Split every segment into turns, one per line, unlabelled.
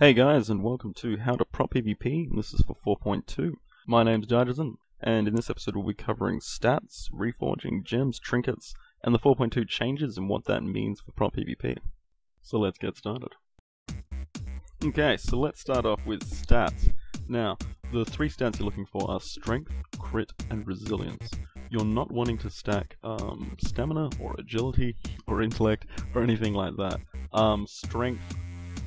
Hey guys, and welcome to How to Prot PvP. This is for 4.2. My name's Daijozen, and in this episode we'll be covering stats, reforging, gems, trinkets, and the 4.2 changes and what that means for Prot PvP. So let's get started. Okay, so let's start off with stats. Now, the three stats you're looking for are strength, crit, and resilience. You're not wanting to stack stamina, or agility, or intellect, or anything like that. Strength,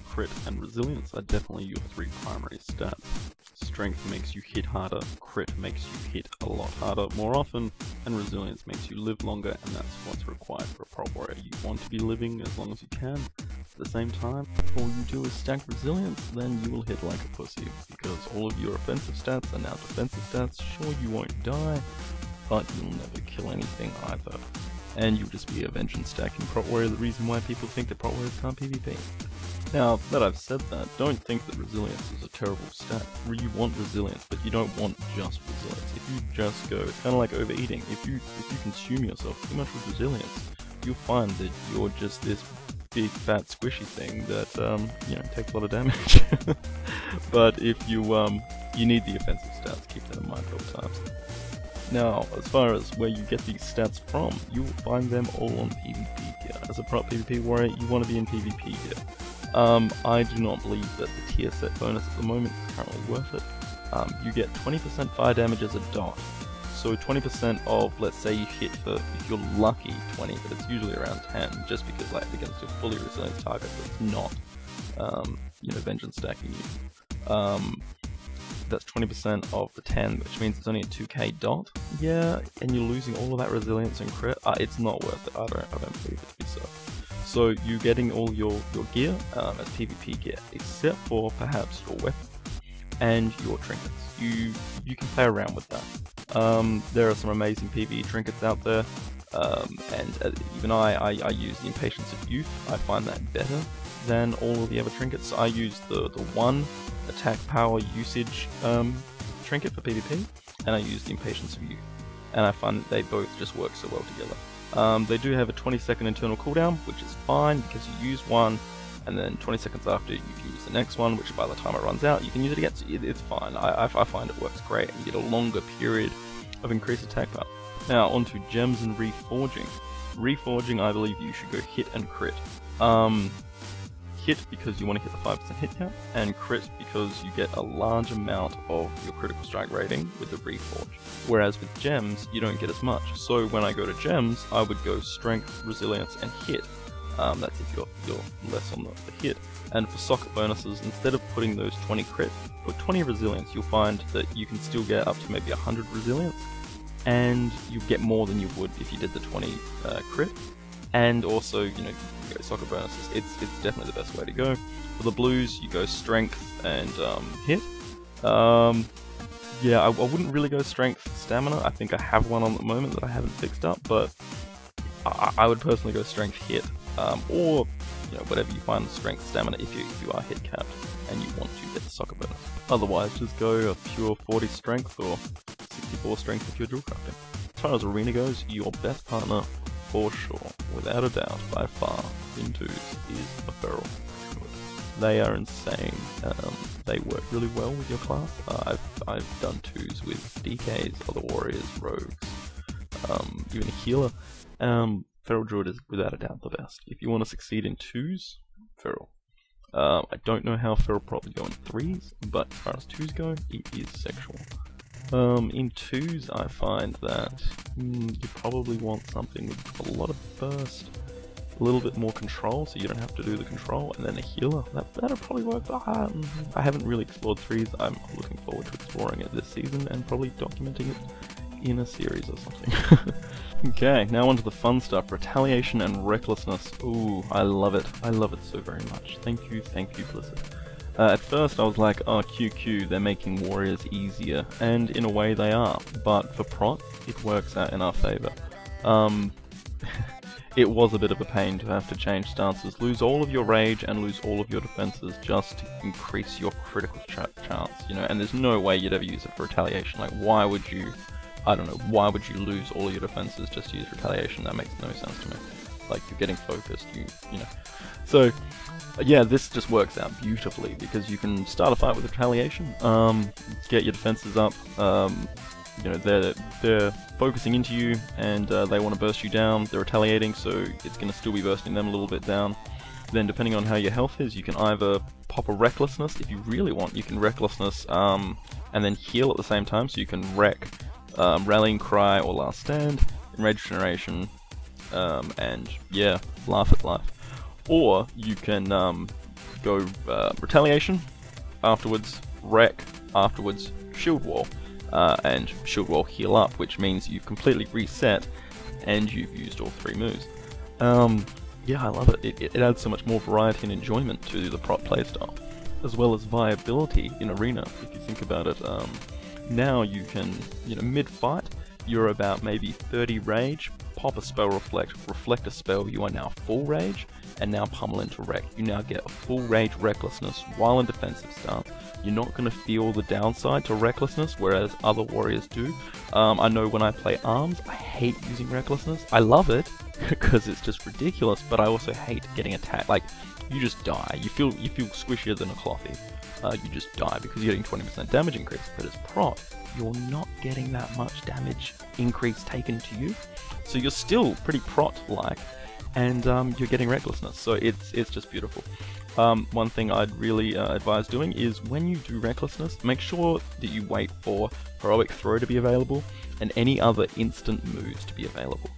crit, and resilience are definitely your three primary stats. Strength makes you hit harder, crit makes you hit a lot harder more often, and resilience makes you live longer, and that's what's required for a prot warrior. You want to be living as long as you can. At the same time, if all you do is stack resilience, then you will hit like a pussy, because all of your offensive stats are now defensive stats. Sure, you won't die, but you'll never kill anything either. And you'll just be a vengeance stacking prot warrior, the reason why people think that prot warriors can't PvP. Now, that I've said that, don't think that resilience is a terrible stat. You want resilience, but you don't want just resilience. If you just go, it's kind of like overeating. If you consume yourself too much with resilience, you'll find that you're just this big fat squishy thing that takes a lot of damage. But if you need the offensive stats, keep that in mind at all times. Now, as far as where you get these stats from, you will find them all on PvP gear. As a prot PvP warrior, you want to be in PvP gear. I do not believe that the tier set bonus at the moment is currently worth it. You get 20% fire damage as a dot. So 20% of, let's say you hit for, if you're lucky, 20, but it's usually around 10, just because like against a fully resilient target that's not, vengeance stacking you. That's 20% of the 10, which means it's only a 2k dot. Yeah, and you're losing all of that resilience and crit. It's not worth it. I don't believe it to be so. So you're getting all your gear as PvP gear, except for perhaps your weapon and your trinkets. You can play around with that. There are some amazing PvE trinkets out there, and even I use the Impatience of Youth. I find that better than all of the other trinkets. So I use the one attack power usage trinket for PvP, and I use the Impatience of Youth, and I find that they both just work so well together. They do have a 20-second internal cooldown, which is fine because you use one, and then 20 seconds after you can use the next one, which by the time it runs out, you can use it again, so it's fine. I find it works great, and you get a longer period of increased attack power. Now, onto gems and reforging. Reforging, I believe you should go hit and crit. Hit because you want to hit the 5% hit count, and crit because you get a large amount of your critical strike rating with the reforge. Whereas with gems, you don't get as much. So when I go to gems, I would go strength, resilience, and hit. That's if you're less on the hit. And for socket bonuses, instead of putting those 20 crit, put 20 resilience. You'll find that you can still get up to maybe 100 resilience, and you get more than you would if you did the 20 crit. And also, you go socket bonuses. It's definitely the best way to go. For the blues, you go strength and hit. Yeah, I wouldn't really go strength stamina. I think I have one on at the moment that I haven't fixed up, but I would personally go strength hit, or whatever you find strength stamina if you are hit capped and you want to get the socket bonus. Otherwise, just go a pure 40 strength or 64 strength if you're dual crafting. As far as arena goes, your best partner, for sure, without a doubt, by far, in twos, is a feral druid. They are insane. They work really well with your class. I've done twos with DKs, other warriors, rogues, even a healer. Feral druid is without a doubt the best. If you want to succeed in twos, feral. I don't know how feral probably go in threes, but as far as twos go, it is sexual. In twos, I find that you probably want something with a lot of burst, a little bit more control, so you don't have to do the control, and then a healer. That'll probably work. I haven't really explored threes. I'm looking forward to exploring it this season and probably documenting it in a series or something. Okay, now onto the fun stuff: retaliation and recklessness. Ooh, I love it. I love it so very much. Thank you, Blizzard. At first I was like, oh QQ, they're making warriors easier, and in a way they are, but for prot, it works out in our favour. It was a bit of a pain to have to change stances, lose all of your rage and lose all of your defenses just to increase your critical chance, and there's no way you'd ever use it for retaliation. Like, why would you, why would you lose all of your defenses just to use retaliation? That makes no sense to me. like you're getting focused, you know. So yeah, this just works out beautifully because you can start a fight with retaliation, get your defenses up. You know, they're focusing into you, and they want to burst you down. They're retaliating, so it's going to still be bursting them a little bit down. Then, depending on how your health is, you can either pop a recklessness if you really want. You can recklessness and then heal at the same time, so you can wreck, rallying cry or last stand, enrage generation, and yeah, laugh at life. Or you can go retaliation afterwards, wreck afterwards, shield wall. And shield wall heal up, which means you've completely reset and you've used all 3 moves. Yeah, I love it. It adds so much more variety and enjoyment to the prot playstyle, as well as viability in arena. If you think about it, now you can, you know, mid-fight, you're about maybe 30 rage, pop a spell reflect a spell, you are now full rage, and now pummel into wreck. You now get a full rage recklessness while in defensive stance. You're not going to feel the downside to recklessness, whereas other warriors do. I know when I play arms, I hate using recklessness. I love it, because it's just ridiculous, but I also hate getting attacked. Like, you just die. You feel squishier than a clothy. You just die because you're getting 20% damage increase. But as prot, you're not getting that much damage increase taken to you. So you're still pretty prot-like, and you're getting recklessness. So it's just beautiful. One thing I'd really advise doing is when you do recklessness, make sure that you wait for heroic throw to be available and any other instant moves to be available.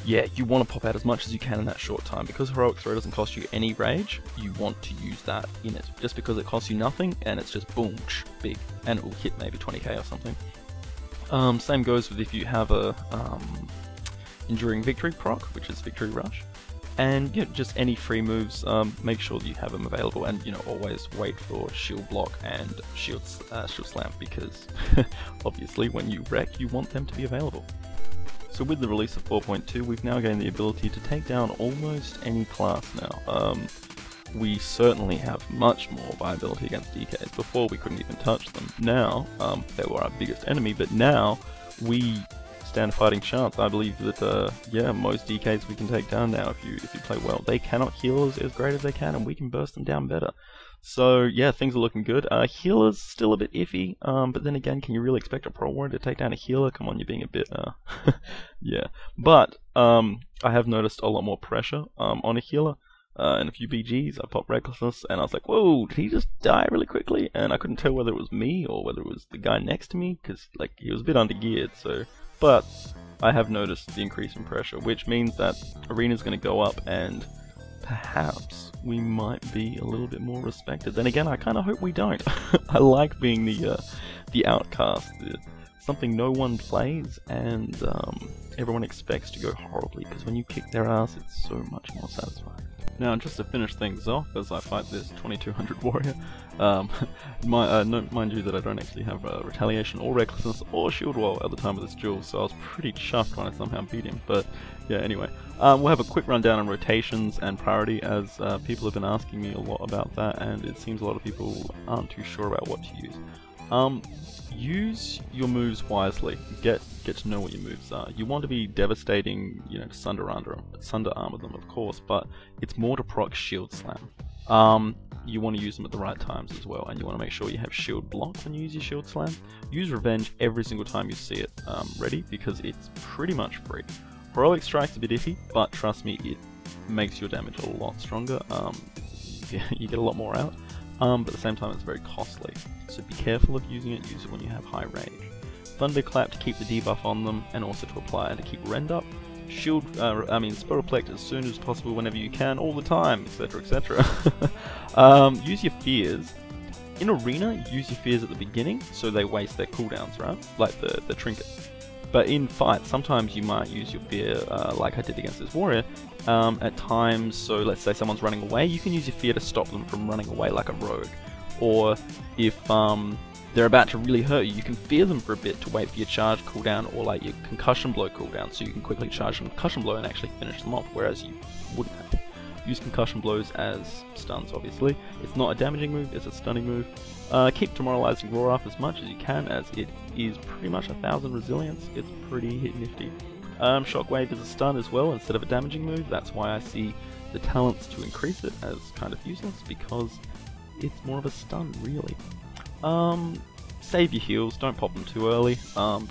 Yeah, you want to pop out as much as you can in that short time. Because heroic throw doesn't cost you any rage, you want to use that in it. Just because it costs you nothing and it's just boom, big, and it will hit maybe 20k or something. Same goes with if you have a enduring victory proc, which is victory rush. And you know, just any free moves, make sure that you have them available, and you know, always wait for shield block and shield slam, because obviously when you wreck, you want them to be available. So with the release of 4.2, we've now gained the ability to take down almost any class now. We certainly have much more viability against DKs. Before we couldn't even touch them. Now, they were our biggest enemy, but now we stand a fighting chance. I believe that yeah, most DKs we can take down now if you play well. They cannot heal as great as they can, and we can burst them down better. So yeah, things are looking good. Healer's still a bit iffy, but then again, can you really expect a pro warrior to take down a healer? Come on, you're being a bit yeah. But I have noticed a lot more pressure on a healer. In a few BGs, I popped recklessness, and I was like, whoa, did he just die really quickly? And I couldn't tell whether it was me or whether it was the guy next to me, because like he was a bit undergeared. So, but I have noticed the increase in pressure, which means that arena's going to go up, and perhaps we might be a little bit more respected. Then again, I kind of hope we don't. I like being the outcast, something no one plays, and everyone expects to go horribly, because when you kick their ass, it's so much more satisfying. Now, just to finish things off, as I fight this 2200 warrior, mind you that I don't actually have retaliation or recklessness or shield wall at the time of this duel, so I was pretty chuffed when I somehow beat him. But yeah, anyway, we'll have a quick rundown on rotations and priority, as people have been asking me a lot about that, and it seems a lot of people aren't too sure about what to use. Use your moves wisely. Get to know what your moves are. You want to be devastating, you know, to sunder armor them, of course, but it's more to proc shield slam. You want to use them at the right times as well, and you want to make sure you have shield block when you use your shield slam. Use revenge every single time you see it ready, because it's pretty much free. Heroic strike's a bit iffy, but trust me, it makes your damage a lot stronger. You get a lot more out. But at the same time, it's very costly, so be careful of using it. Use it when you have high rage. Thunderclap to keep the debuff on them, and also to apply and to keep rend up. Shield, spell reflect as soon as possible, whenever you can, all the time, etc., etc. Use your fears. In arena, use your fears at the beginning, so they waste their cooldowns, right? Like the Trinkets. But in fight, sometimes you might use your fear, like I did against this warrior, at times. So let's say someone's running away, you can use your fear to stop them from running away like a rogue. Or if they're about to really hurt you, you can fear them for a bit to wait for your charge cooldown, or like your concussion blow cooldown, so you can quickly charge them concussion blow and actually finish them off, whereas you wouldn't have. Use concussion blows as stuns, obviously. It's not a damaging move, it's a stunning move. Keep demoralizing roar up as much as you can, as it is pretty much 1000 resilience. It's pretty nifty. Shockwave is a stun as well instead of a damaging move. That's why I see the talents to increase it as kind of useless, because it's more of a stun, really. Save your heals, don't pop them too early, but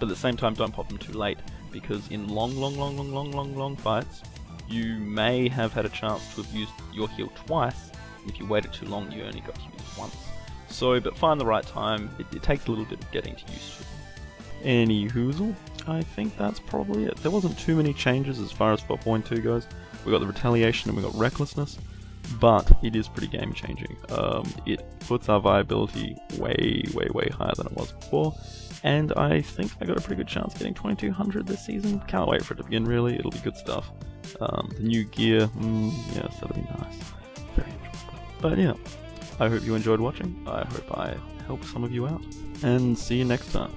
at the same time don't pop them too late, because in long fights, you may have had a chance to have used your heal twice, and if you waited too long you only got to use it once. So, but find the right time, it takes a little bit of getting used to. Any hoozle, I think that's probably it. There wasn't too many changes as far as 4.2 goes. We got the retaliation and we got recklessness, but it is pretty game changing. It puts our viability way higher than it was before, and I think I got a pretty good chance of getting 2200 this season. Can't wait for it to begin, really. It'll be good stuff. The new gear, yes, that'll be nice. Very enjoyable. But yeah, I hope you enjoyed watching. I hope I helped some of you out, and see you next time.